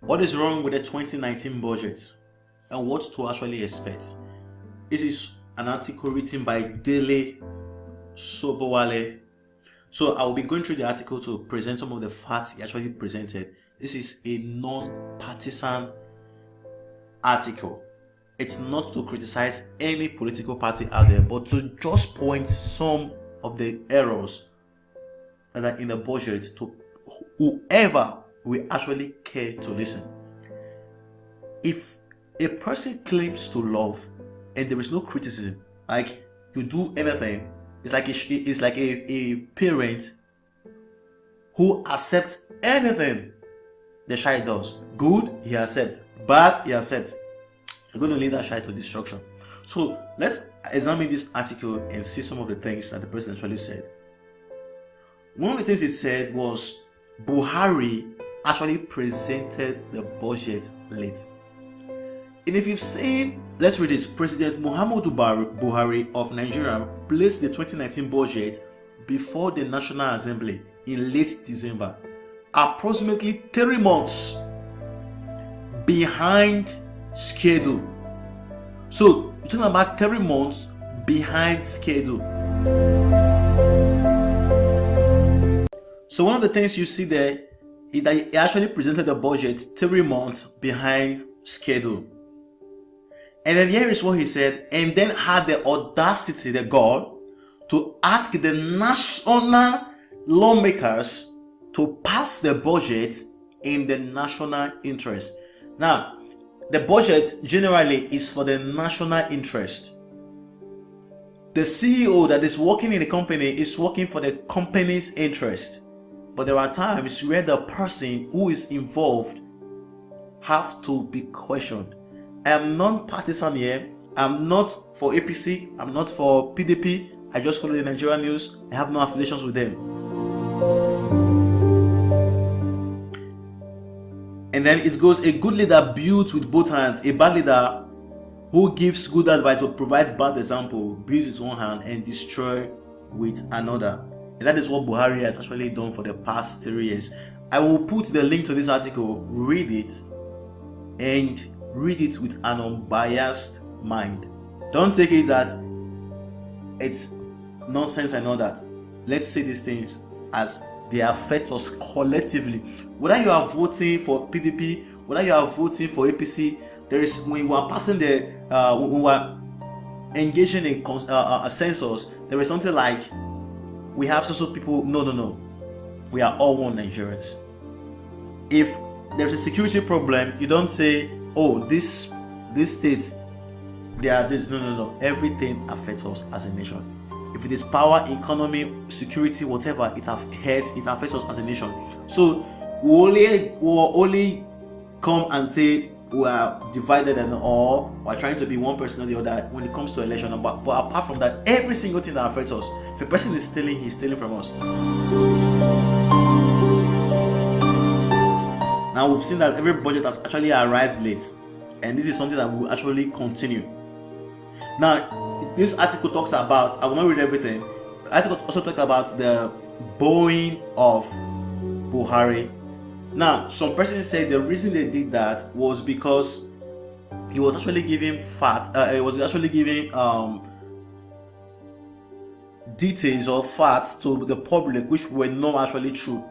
What is wrong with the 2019 budget and what to actually expect? This is an article written by Dele Sobowale. So I will be going through the article to present some of the facts he actually presented. This is a non-partisan article. It's not to criticize any political party out there, but to just point some of the errors that are in the budget to whoever will actually care to listen. If a person claims to love and there is no criticism, like you do anything, it's like a parent who accepts anything the child does. Good, he accepts. Bad, he accepts. You're going to lead that child to destruction. So let's examine this article and see some of the things that the president actually said. One of the things he said was Buhari actually presented the budget late. And if you've seen, let's read this. President Muhammadu Buhari of Nigeria placed the 2019 budget before the National Assembly in late December, approximately 3 months behind schedule. So you're talking about 3 months behind schedule. So one of the things you see there is that he actually presented the budget 3 months behind schedule. And then here is what he said, and then had the audacity, the gall, to ask the national lawmakers to pass the budget in the national interest. Now, the budget generally is for the national interest. The CEO that is working in the company is working for the company's interest. But there are times where the person who is involved have to be questioned. I am non-partisan here. I'm not for APC. I'm not for PDP. I just follow the Nigerian news. I have no affiliations with them. And then it goes, a good leader builds with both hands. A bad leader who gives good advice but provides bad example builds with one hand and destroys with another. And that is what Buhari has actually done for the past 3 years. I will put the link to this article. Read it and read it with an unbiased mind. Don't take it that it's nonsense and all that. Let's see these things as they affect us collectively. Whether you are voting for PDP, whether you are voting for APC, there is, when we are passing the when we are engaging in a census, there is something like we have social people. No. We are all one Nigerians. If there's a security problem, you don't say, oh, this state, they are this. No. Everything affects us as a nation. If it is power, economy, security, whatever, it affects us as a nation. So we only come and say we are divided and or we're trying to be one person or the other when it comes to election. But apart from that, every single thing that affects us, if a person is stealing, he's stealing from us. Now we've seen that every budget has actually arrived late, and this is something that will actually continue. Now, this article talks about, I will not read everything. The article also talks about the bowing of Buhari. Now, some persons say the reason they did that was because he was actually giving details or facts to the public which were not actually true.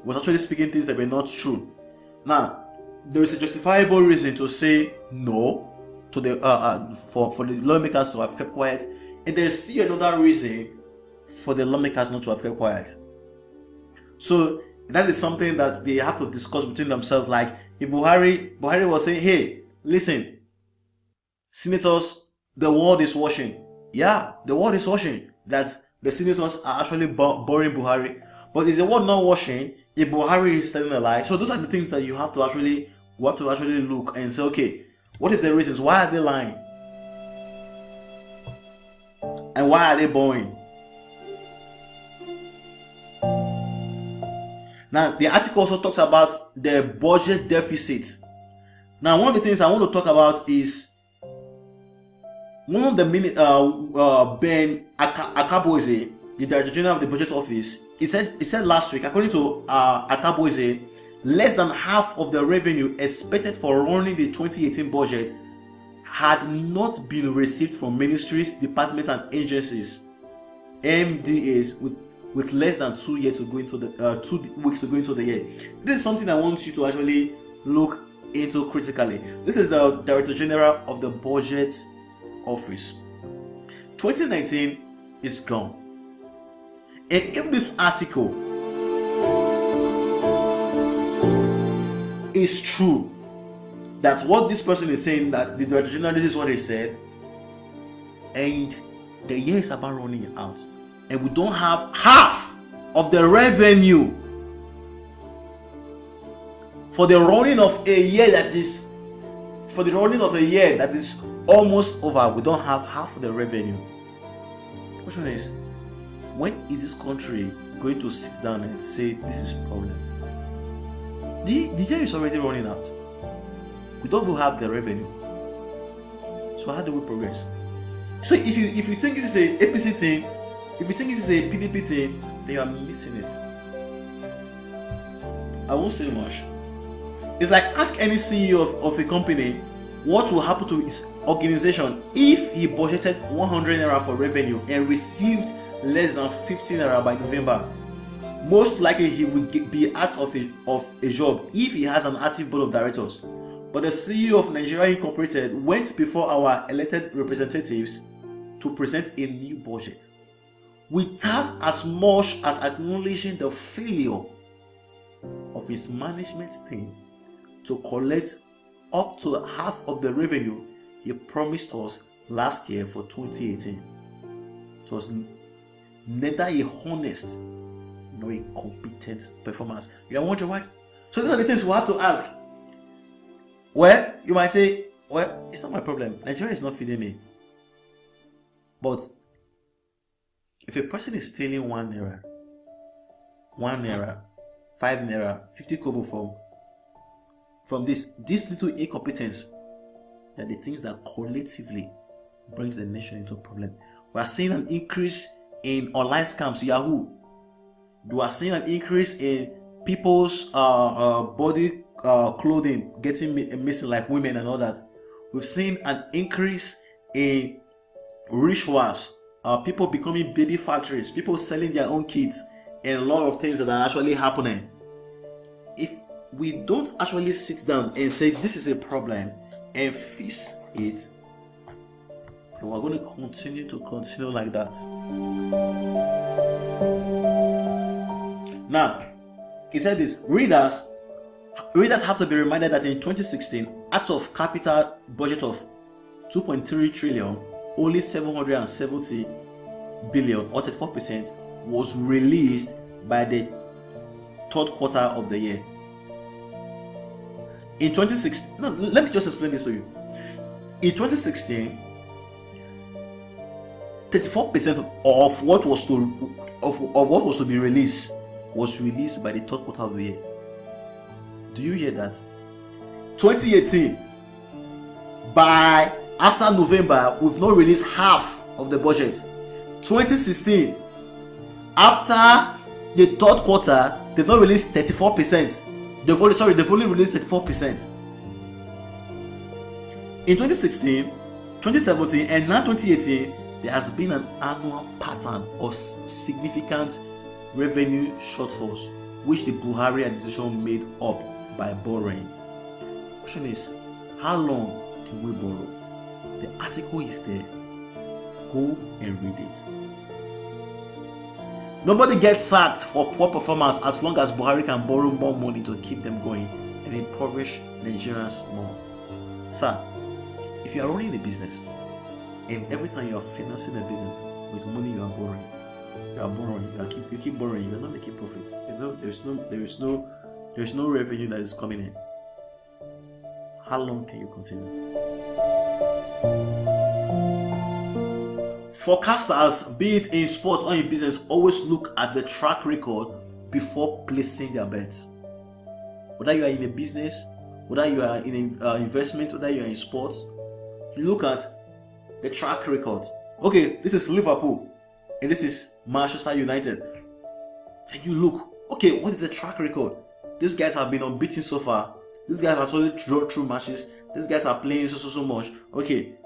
He was actually speaking things that were not true. Now, there is a justifiable reason to say no to the for the lawmakers to have kept quiet, and there is still another reason for the lawmakers not to have kept quiet. So that is something that they have to discuss between themselves. Like if Buhari was saying, hey, listen, senators, the world is watching. Yeah, the world is watching that the senators are actually boring Buhari. But is the world not watching if Buhari is telling a lie? So those are the things that you have to actually look and say, okay, what is the reasons? Why are they lying? And why are they boring? Now, the article also talks about the budget deficit. Now, one of the things I want to talk about is one of the Ben Akaboise, the Director General of the Budget Office, he said last week, according to Akaboise, less than half of the revenue expected for running the 2018 budget had not been received from ministries, departments, and agencies, MDAs, with less than 2 years to go into the 2 weeks to go into the year. This is something I want you to actually look into critically. This is the Director General of the Budget Office. 2019 is gone, and if this article is true, that what this person is saying, that the Director General, this is what he said, and the year is about running out, and we don't have half of the revenue for the running of a year that is almost over. We don't have half of the revenue. The question is, when is this country going to sit down and say this is a problem? The year is already running out. We don't even have the revenue. So how do we progress? So if you think this is a APC thing, if you think this is a PDP thing, then you are missing it. I won't say much. It's like, ask any CEO of a company what will happen to his organization if he budgeted 100 naira for revenue and received less than 15 naira by November. Most likely he will be out of a job if he has an active board of directors. But the CEO of Nigeria Incorporated went before our elected representatives to present a new budget without as much as acknowledging the failure of his management team to collect up to half of the revenue he promised us last year for 2018. It was neither a honest nor a competent performance. You are wondering why? So these are the things we have to ask. Well, you might say, well, it's not my problem. Nigeria is not feeding me. But if a person is stealing 1 naira, 5 naira, 50 kobo from this little incompetence, that the things that collectively brings the nation into a problem. We are seeing an increase in online scams, Yahoo. We are seeing an increase in people's body clothing getting missing, like women and all that. We've seen an increase in rituals, people becoming baby factories, people selling their own kids, and a lot of things that are actually happening. If we don't actually sit down and say this is a problem and fix it, then we're going to continue like that. Now, he said this: readers have to be reminded that in 2016, out of capital budget of 2.3 trillion, only 770 billion, or 34%, was released by the third quarter of the year. In 2016, no, let me just explain this to you. In 2016, 34% of what was to be released was released by the third quarter of the year. Do you hear that? 2018, by after November, we've not released half of the budget. 2016, after the third quarter, they've not released 34%. They've only released 34%. In 2016, 2017, and now 2018, there has been an annual pattern of significant revenue shortfalls, which the Buhari administration made up by borrowing. The question is, how long can we borrow? The article is there. Go and read it. Nobody gets sacked for poor performance as long as Buhari can borrow more money to keep them going and impoverish Nigerians more. Sir, if you are running a business and every time you are financing a business with money you are borrowing, you keep borrowing, you are not making profits. There is no revenue that is coming in. How long can you continue? Forecasters, be it in sports or in business, always look at the track record before placing their bets. Whether you are in a business, whether you are in an investment, whether you are in sports, you look at the track record. Okay, this is Liverpool and this is Manchester United. Then you look, okay, what is the track record? These guys have been unbeaten so far. These guys have only drawn through matches. These guys are playing so much. Okay,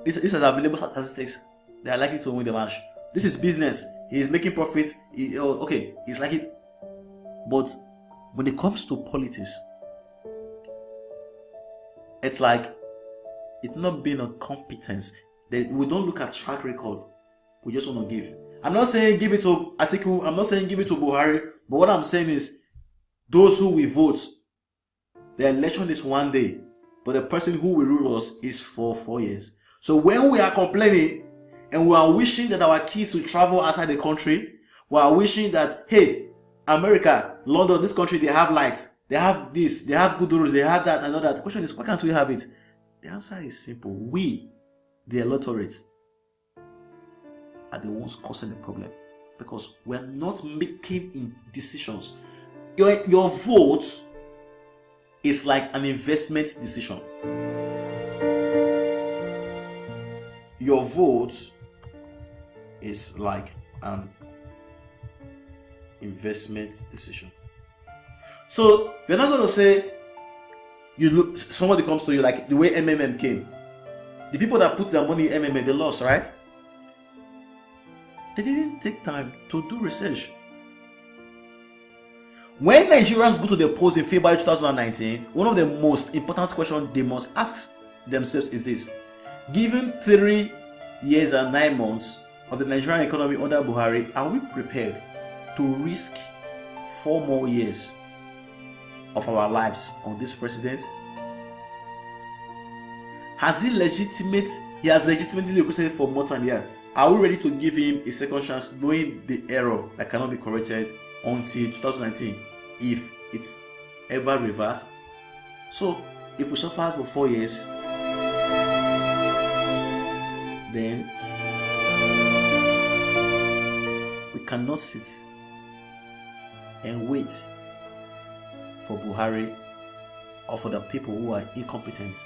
this is available statistics. They are likely to win the match. This is business. He is making profit. Okay, he's like it. But when it comes to politics, it's like it's not being a competence. We don't look at track record. We just want to give. I'm not saying give it to Atiku. I'm not saying give it to Buhari. But what I'm saying is, those who will vote, the election is one day, but the person who will rule us is for 4 years. So when we are complaining and we are wishing that our kids will travel outside the country, we are wishing that, hey, America, London, this country, they have lights, they have this, they have good roads, they have that and all that. The question is, why can't we have it? The answer is simple. We, the electorates, are the ones causing the problem, because we're not making decisions. Your vote is like an investment decision. Your vote is like an investment decision. So you're not going to say, somebody comes to you like the way MMM came. The people that put their money in MMM, they lost, right? They didn't take time to do research. When Nigerians go to the polls in February 2019, one of the most important questions they must ask themselves is this: given 3 years and 9 months of the Nigerian economy under Buhari, are we prepared to risk 4 more years of our lives on this president? He has legitimately requested for more time here. Are we ready to give him a second chance, knowing the error that cannot be corrected until 2019 if it's ever reversed? So if we suffer for 4 years, then we cannot sit and wait for Buhari or for the people who are incompetent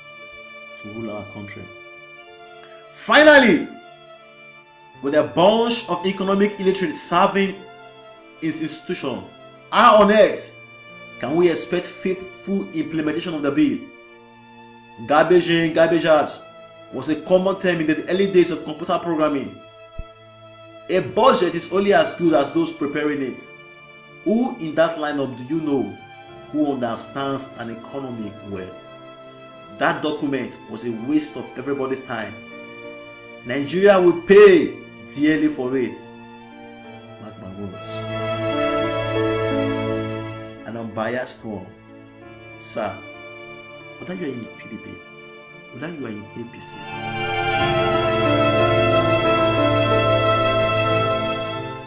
to rule our country. Finally, with a bunch of economic illiterates serving its institution, how on earth can we expect faithful implementation of the bill? Garbage in, garbage out was a common term in the early days of computer programming. A budget is only as good as those preparing it. Who in that lineup do you know who understands an economy well? That document was a waste of everybody's time. Nigeria will pay dearly for it. Mark my words. An unbiased one. Sir, whether you are in PDP, whether you are in APC,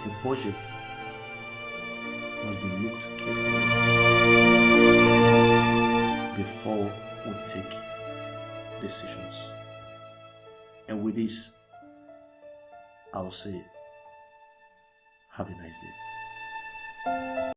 the budget must be looked carefully before we take decisions. And with this, I will say, have a nice day.